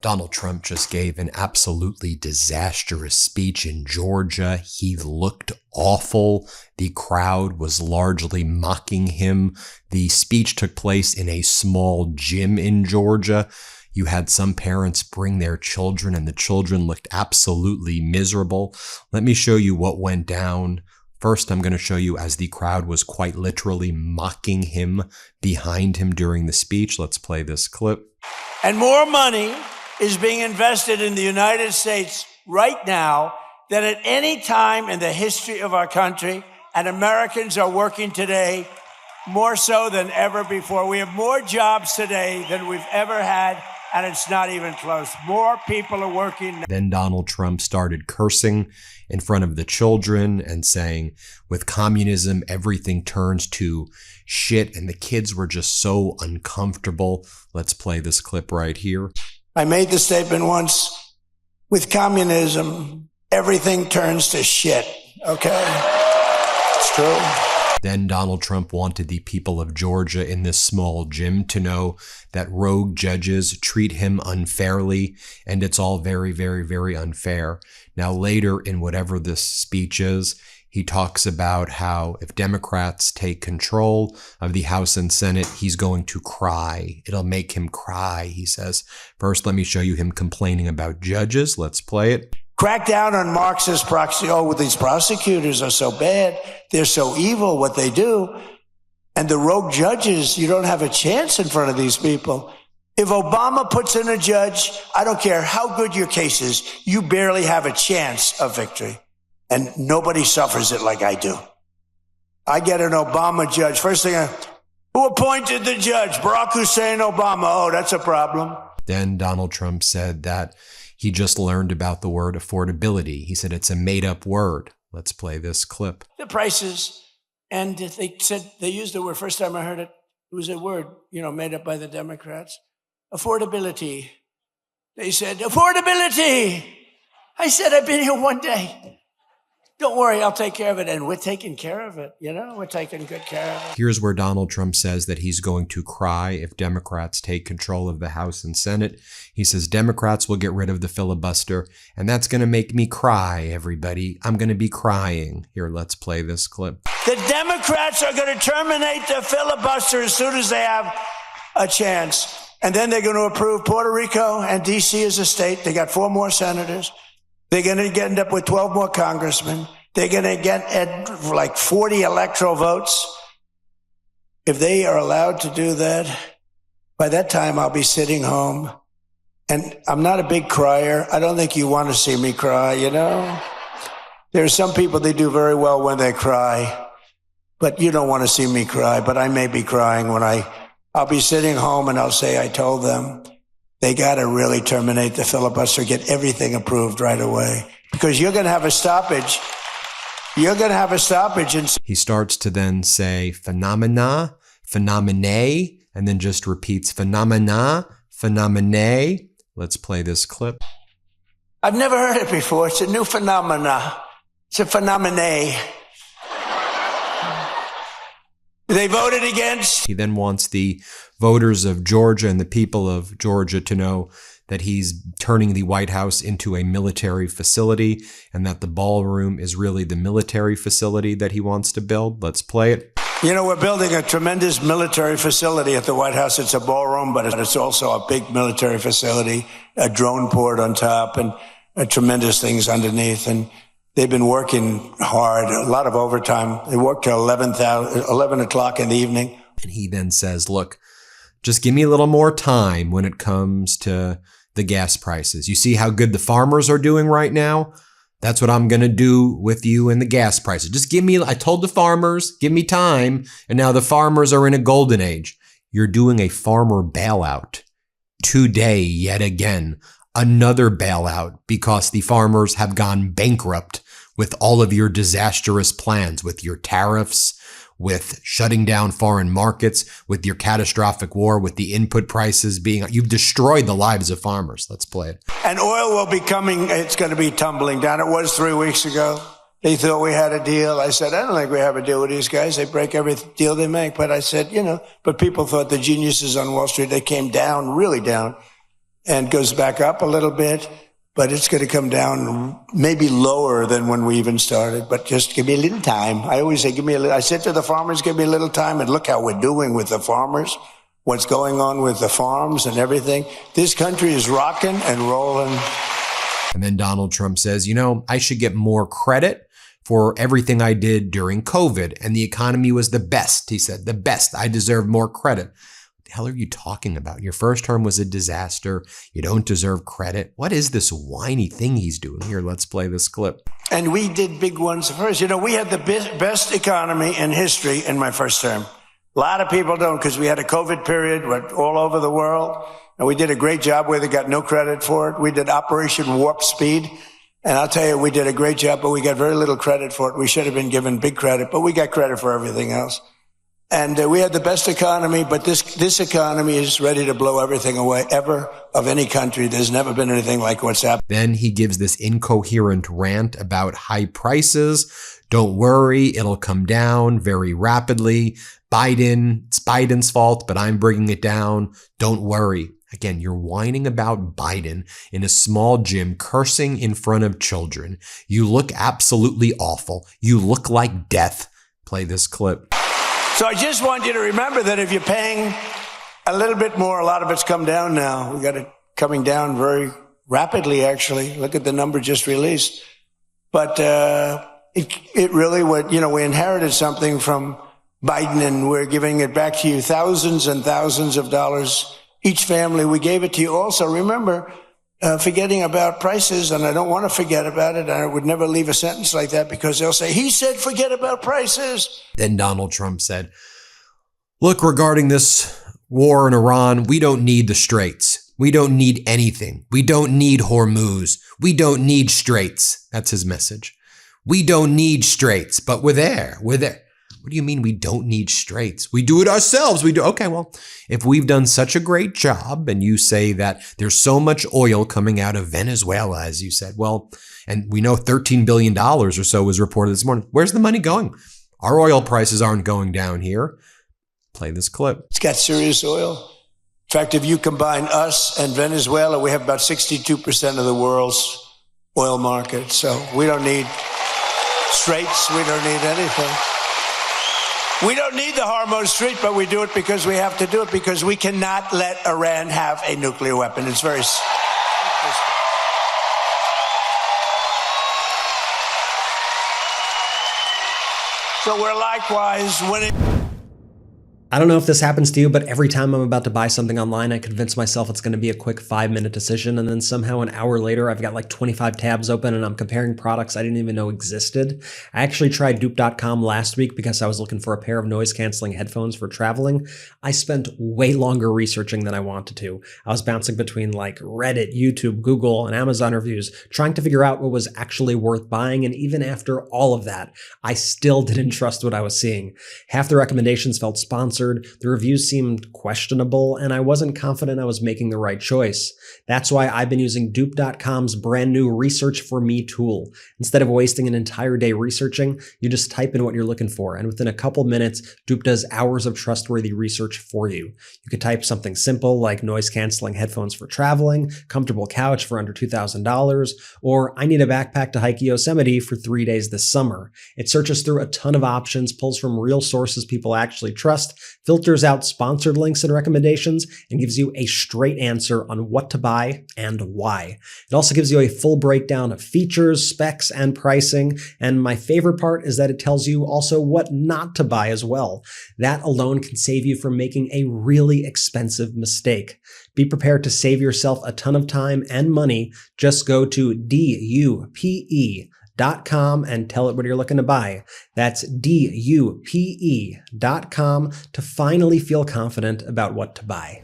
Donald Trump just gave an absolutely disastrous speech in Georgia. He looked awful. The crowd was largely mocking him. The speech took place in a small gym in Georgia. You had some parents bring their children, and the children looked absolutely miserable. Let me show you what went down. First, I'm going to show you as the crowd was quite literally mocking him behind him during the speech. Let's play this clip. And more money is being invested in the United States right now than at any time in the history of our country. And Americans are working today more so than ever before. We have more jobs today than we've ever had, and it's not even close. More people are working. Then Donald Trump started cursing in front of the children and saying, with communism, everything turns to shit. And the kids were just so uncomfortable. Let's play this clip right here. I made the statement once, with communism, everything turns to shit, okay? It's true. Then Donald Trump wanted the people of Georgia in this small gym to know that rogue judges treat him unfairly, and it's all very, very, very unfair. Now, later in whatever this speech is, he talks about how if Democrats take control of the House and Senate, he's going to cry. It'll make him cry, he says. First, let me show you him complaining about judges. Let's play it. Crack down on Marxist proxy. Oh, these prosecutors are so bad. They're so evil, what they do. And the rogue judges, you don't have a chance in front of these people. If Obama puts in a judge, I don't care how good your case is, you barely have a chance of victory. And nobody suffers it like I do. I get an Obama judge. First thing, who appointed the judge? Barack Hussein Obama. Oh, that's a problem. Then Donald Trump said that he just learned about the word affordability. He said it's a made-up word. Let's play this clip. The prices, and they said, they used the word, first time I heard it, it was a word, made up by the Democrats. Affordability. They said, affordability. I said, I've been here one day. Don't worry, I'll take care of it. And we're taking care of it. We're taking good care of it. Here's where Donald Trump says that he's going to cry if Democrats take control of the House and Senate. He says Democrats will get rid of the filibuster, and that's going to make me cry, everybody. I'm going to be crying. Here, let's play this clip. The Democrats are going to terminate the filibuster as soon as they have a chance. And then they're going to approve Puerto Rico and D.C. as a state. They got 4 more senators. They're going to end up with 12 more congressmen. They're going to get like 40 electoral votes. If they are allowed to do that, by that time I'll be sitting home. And I'm not a big crier. I don't think you want to see me cry, There are some people, they do very well when they cry. But you don't want to see me cry. But I may be crying when I'll be sitting home and I'll say I told them. They got to really terminate the filibuster, get everything approved right away, because you're going to have a stoppage. You're going to have a stoppage. He starts to then say phenomena, phenomene, and then just repeats phenomena, phenomene. Let's play this clip. I've never heard it before. It's a new phenomena. It's a phenomene. They voted against. He then wants the voters of Georgia and the people of Georgia to know that he's turning the White House into a military facility and that the ballroom is really the military facility that he wants to build. Let's play it. We're building a tremendous military facility at the White House. It's a ballroom, but it's also a big military facility, a drone port on top, and tremendous things underneath. And they've been working hard, a lot of overtime. They work till 11 o'clock in the evening. And he then says, look, just give me a little more time when it comes to the gas prices. You see how good the farmers are doing right now? That's what I'm going to do with you and the gas prices. Just I told the farmers, give me time. And now the farmers are in a golden age. You're doing a farmer bailout today, yet again. Another bailout because the farmers have gone bankrupt with all of your disastrous plans, with your tariffs, with shutting down foreign markets, with your catastrophic war, with the input prices you've destroyed the lives of farmers. Let's play it. And oil will be it's going to be tumbling down. It was 3 weeks ago. They thought we had a deal. I said, I don't think we have a deal with these guys. They break every deal they make. But I said, but people thought the geniuses on Wall Street, they came down, really down. and goes back up a little bit, but it's going to come down maybe lower than when we even started. But just give me a little time. I always say, I said to the farmers, give me a little time, and look how we're doing with the farmers, what's going on with the farms and everything. This country is rocking and rolling. And then Donald Trump says, I should get more credit for everything I did during COVID, and the economy was the best. He said, the best. I deserve more credit. What the hell are you talking about? Your first term was a disaster. You don't deserve credit. What is this whiny thing he's doing? Here, let's play this clip. And we did big ones first. We had the best economy in history in my first term. A lot of people don't, because we had a COVID period all over the world, and we did a great job where they got no credit for it. We did Operation Warp Speed. And I'll tell you, we did a great job, but we got very little credit for it. We should have been given big credit, but we got credit for everything else. And we had the best economy, but this economy is ready to blow everything away ever of any country. There's never been anything like what's happened. Then he gives this incoherent rant about high prices. Don't worry, it'll come down very rapidly. It's Biden's fault, but I'm bringing it down. Don't worry. Again, you're whining about Biden in a small gym, cursing in front of children. You look absolutely awful. You look like death. Play this clip. So I just want you to remember that if you're paying a little bit more, a lot of it's come down now. We got it coming down very rapidly, actually. Look at the number just released. But it really would, we inherited something from Biden, and we're giving it back to you, thousands and thousands of dollars each family. We gave it to you. Also, remember, forgetting about prices, and I don't want to forget about it. I would never leave a sentence like that, because they'll say, he said forget about prices. Then Donald Trump said, look, regarding this war in Iran, we don't need the straits. We don't need anything. We don't need Hormuz. We don't need straits. That's his message. We don't need straits, but we're there. We're there. What do you mean we don't need straits? We do it ourselves. Okay, well, if we've done such a great job, and you say that there's so much oil coming out of Venezuela, as you said, well, and we know $13 billion or so was reported this morning. Where's the money going? Our oil prices aren't going down here. Play this clip. It's got serious oil. In fact, if you combine us and Venezuela, we have about 62% of the world's oil market. So we don't need straits. We don't need anything. We don't need the Hormuz Strait, but we do it because we have to do it, because we cannot let Iran have a nuclear weapon. It's very simple. So we're likewise winning. I don't know if this happens to you, but every time I'm about to buy something online, I convince myself it's going to be a quick 5-minute decision, and then somehow an hour later, I've got like 25 tabs open and I'm comparing products I didn't even know existed. I actually tried dupe.com last week because I was looking for a pair of noise-canceling headphones for traveling. I spent way longer researching than I wanted to. I was bouncing between like Reddit, YouTube, Google, and Amazon reviews, trying to figure out what was actually worth buying, and even after all of that, I still didn't trust what I was seeing. Half the recommendations felt sponsored. The reviews seemed questionable, and I wasn't confident I was making the right choice. That's why I've been using dupe.com's brand new Research for Me tool. Instead of wasting an entire day researching, you just type in what you're looking for, and within a couple minutes, Dupe does hours of trustworthy research for you. You could type something simple like noise-canceling headphones for traveling, comfortable couch for under $2,000, or I need a backpack to hike Yosemite for 3 days this summer. It searches through a ton of options, pulls from real sources people actually trust, filters out sponsored links and recommendations, and gives you a straight answer on what to buy and why. It also gives you a full breakdown of features, specs, and pricing, and my favorite part is that it tells you also what not to buy as well. That alone can save you from making a really expensive mistake. Be prepared to save yourself a ton of time and money. Just go to dupe.com and tell it what you're looking to buy. That's dupe.com to finally feel confident about what to buy.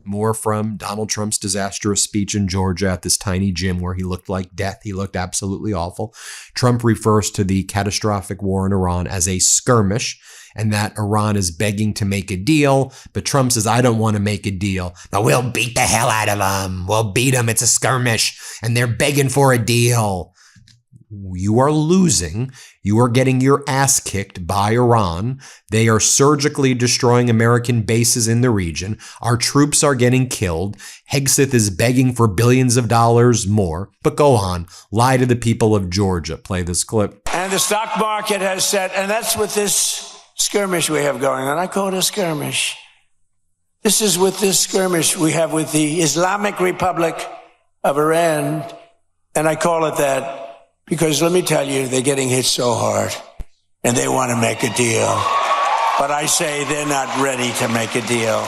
More from Donald Trump's disastrous speech in Georgia at this tiny gym where he looked like death. He looked absolutely awful. Trump refers to the catastrophic war in Iran as a skirmish, and that Iran is begging to make a deal. But Trump says, I don't want to make a deal, but we'll beat the hell out of them. We'll beat them. It's a skirmish, and they're begging for a deal. you are losing. You are getting your ass kicked by Iran. They are surgically destroying American bases in the region. Our troops are getting killed. Hegseth is begging for billions of dollars more. But go on, lie to the people of Georgia. Play this clip. And the stock market has said, and that's with this skirmish we have going on. I call it a skirmish. This is with this skirmish we have with the Islamic Republic of Iran. And I call it that because, let me tell you, they're getting hit so hard and they want to make a deal. But I say they're not ready to make a deal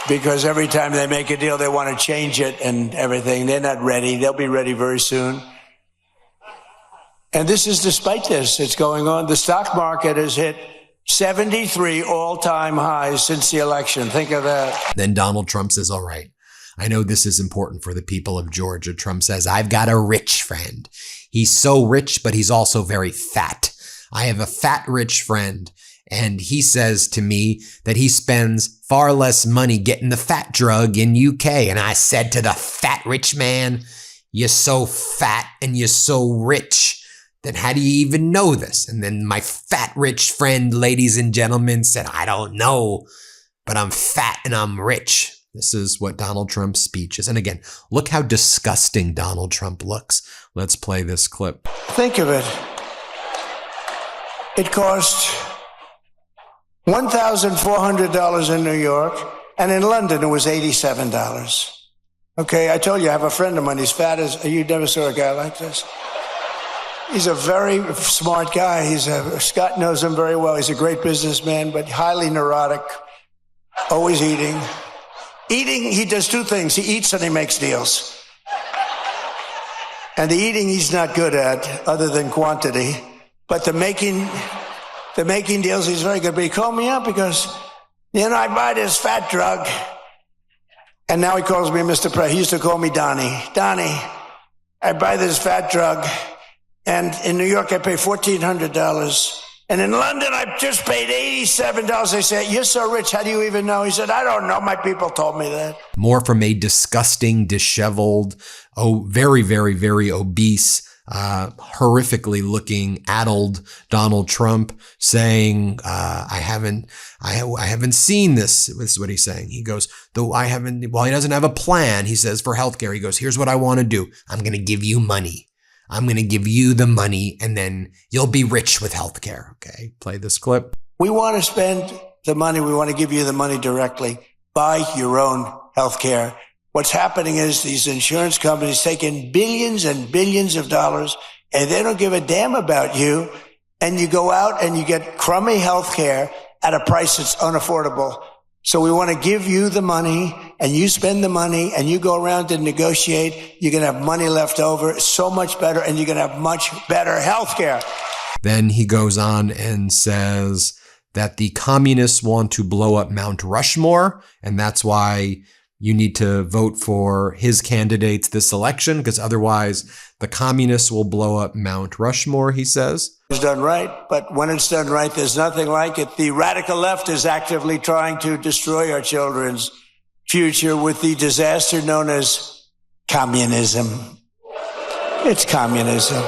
because every time they make a deal, they want to change it and everything. They're not ready. They'll be ready very soon. And this is despite this. It's going on. The stock market has hit 73 all-time highs since the election. Think of that. Then Donald Trump says, all right, I know this is important for the people of Georgia. Trump says, I've got a rich friend. He's so rich, but he's also very fat. I have a fat, rich friend. And he says to me that he spends far less money getting the fat drug in UK. And I said to the fat, rich man, you're so fat and you're so rich. Then how do you even know this? And then my fat, rich friend, ladies and gentlemen, said, I don't know, but I'm fat and I'm rich. This is what Donald Trump's speech is. And again, look how disgusting Donald Trump looks. Let's play this clip. Think of it. It cost $1,400 in New York, and in London it was $87. Okay, I told you I have a friend of mine. He's fat as you never saw a guy like this. He's a very smart guy. Scott knows him very well. He's a great businessman, but highly neurotic, always eating. Eating, he does two things. He eats and he makes deals. And the eating he's not good at, other than quantity. But the making deals, he's very good. But he called me up because, I buy this fat drug. And now he calls me Mr. President. He used to call me Donnie. Donnie, I buy this fat drug. And in New York, I pay $1,400. And in London, I just paid $87. They said, you're so rich. How do you even know? He said, I don't know. My people told me that. More from a disgusting, disheveled, very, very, very obese, horrifically looking, addled Donald Trump saying, I haven't seen this. This is what he's saying. He goes, though he doesn't have a plan, he says, for healthcare. He goes, here's what I want to do. I'm going to give you money. I'm going to give you the money and then you'll be rich with healthcare. Okay, play this clip. We want to spend the money. We want to give you the money directly. Buy your own healthcare. What's happening is these insurance companies taking billions and billions of dollars and they don't give a damn about you. And you go out and you get crummy healthcare at a price that's unaffordable. So we want to give you the money and you spend the money and you go around and negotiate. You're going to have money left over. It's so much better and you're going to have much better health care. Then he goes on and says that the communists want to blow up Mount Rushmore. And that's why you need to vote for his candidates this election, because otherwise the communists will blow up Mount Rushmore, he says. It's done right, but when it's done right, there's nothing like it. The radical left is actively trying to destroy our children's future with the disaster known as communism. It's communism.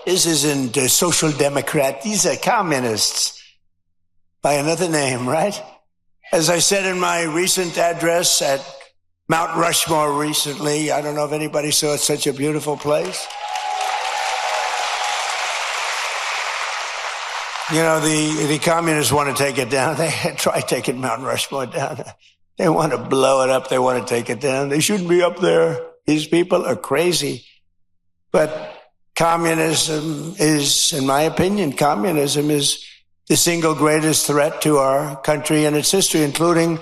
This isn't a social democrat. These are communists by another name, right? As I said in my recent address at Mount Rushmore recently, I don't know if anybody saw it, such a beautiful place. The communists want to take it down. They try taking Mount Rushmore down. They want to blow it up. They want to take it down. They shouldn't be up there. These people are crazy. But communism is, in my opinion, communism is the single greatest threat to our country and its history, including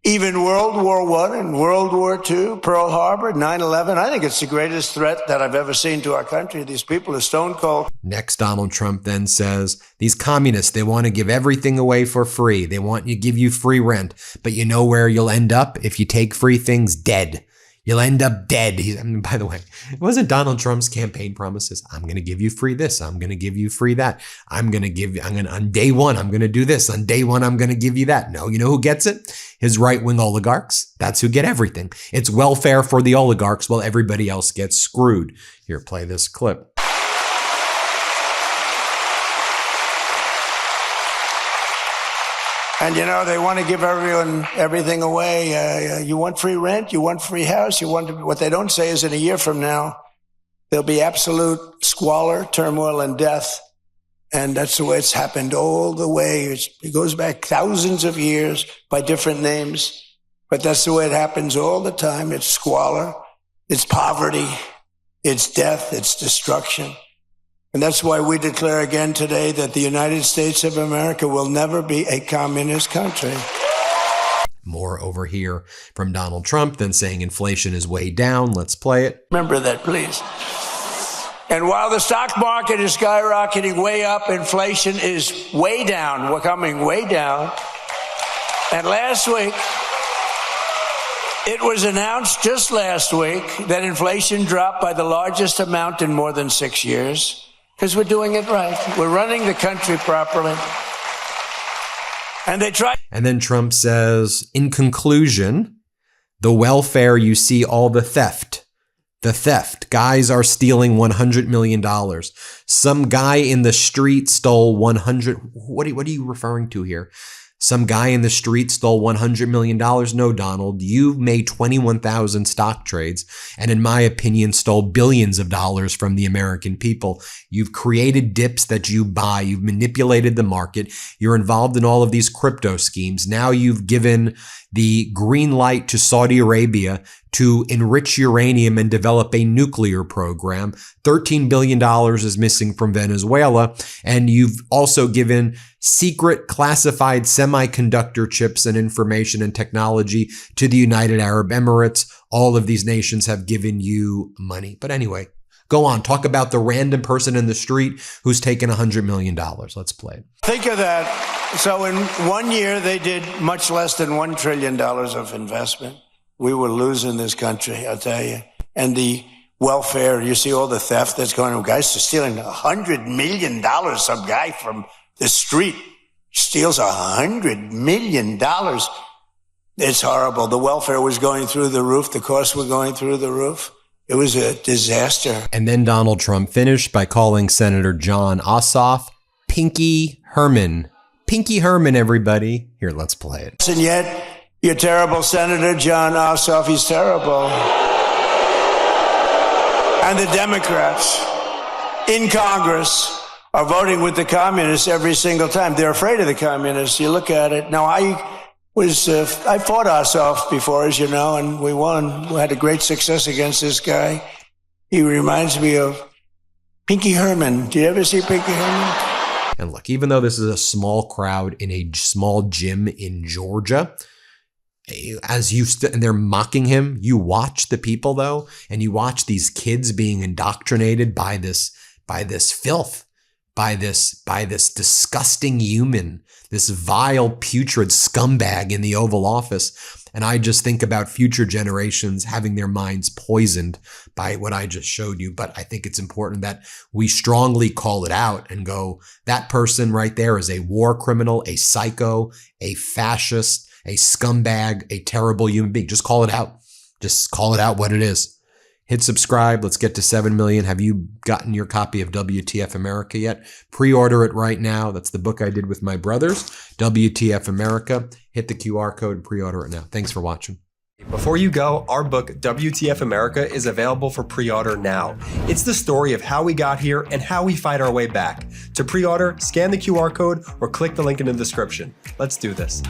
even World War I and World War II, Pearl Harbor, 9/11. I think it's the greatest threat that I've ever seen to our country. These people are stone cold. Next, Donald Trump then says, these communists, they want to give everything away for free. They want to give you free rent. But you know where you'll end up if you take free things? Dead. You'll end up dead. By the way, it wasn't Donald Trump's campaign promises. I'm going to give you free this. I'm going to give you free that. on day one, I'm going to do this. On day one, I'm going to give you that. No, you know who gets it? His right-wing oligarchs. That's who get everything. It's welfare for the oligarchs while everybody else gets screwed. Here, play this clip. And, you know, they want to give everyone everything away. You want free rent? You want free house? What they don't say is in a year from now, there'll be absolute squalor, turmoil, and death. And that's the way it's happened all the way. It goes back thousands of years by different names. But that's the way it happens all the time. It's squalor, it's poverty, it's death, it's destruction. And that's why we declare again today that the United States of America will never be a communist country. More over here from Donald Trump than saying inflation is way down. Let's play it. Remember that, please. And while the stock market is skyrocketing way up, inflation is way down. We're coming way down. And last week, it was announced just last week that inflation dropped by the largest amount in more than 6 years. Because we're doing it right. We're running the country properly. And they try. And then Trump says, in conclusion, the welfare, you see all the theft. The theft. Guys are stealing $100 million. Some guy in the street stole 100. What are you referring to here? Some guy in the street stole $100 million. No, Donald, you've made 21,000 stock trades and, in my opinion, stole billions of dollars from the American people. You've created dips that you buy. You've manipulated the market. You're involved in all of these crypto schemes. Now you've given the green light to Saudi Arabia to enrich uranium and develop a nuclear program. $13 billion is missing from Venezuela. And you've also given secret classified semiconductor chips and information and technology to the United Arab Emirates. All of these nations have given you money. But anyway, go on. Talk about the random person in the street who's taken $100 million. Let's play it. Think of that. So in 1 year, they did much less than $1 trillion of investment. We were losing this country, I'll tell you. And the welfare, you see all the theft that's going on. Guys are stealing $100 million. Some guy from the street steals $100 million. It's horrible. The welfare was going through the roof. The costs were going through the roof. It was a disaster. And then Donald Trump finished by calling Senator John Ossoff Pinky Herman. Pinky Herman, everybody. Here, let's play it. And yet, your terrible Senator John Ossoff, he's terrible. And the Democrats in Congress are voting with the communists every single time. They're afraid of the communists. You look at it. Now, I fought Ossoff before, as you know, and we won. We had a great success against this guy. He reminds me of Pinky Herman. Do you ever see Pinky Herman? And look, even though this is a small crowd in a small gym in Georgia, as and they're mocking him, you watch the people though, and you watch these kids being indoctrinated by this filth, by this disgusting human, this vile, putrid scumbag in the Oval Office. And I just think about future generations having their minds poisoned by what I just showed you. But I think it's important that we strongly call it out and go, that person right there is a war criminal, a psycho, a fascist, a scumbag, a terrible human being. Just call it out. Just call it out what it is. Hit subscribe. Let's get to 7 million. Have you gotten your copy of WTF America yet? Pre-order it right now. That's the book I did with my brothers, WTF America. Hit the QR code and pre-order it now. Thanks for watching. Before you go, our book, WTF America, is available for pre-order now. It's the story of how we got here and how we fight our way back. To pre-order, scan the QR code or click the link in the description. Let's do this.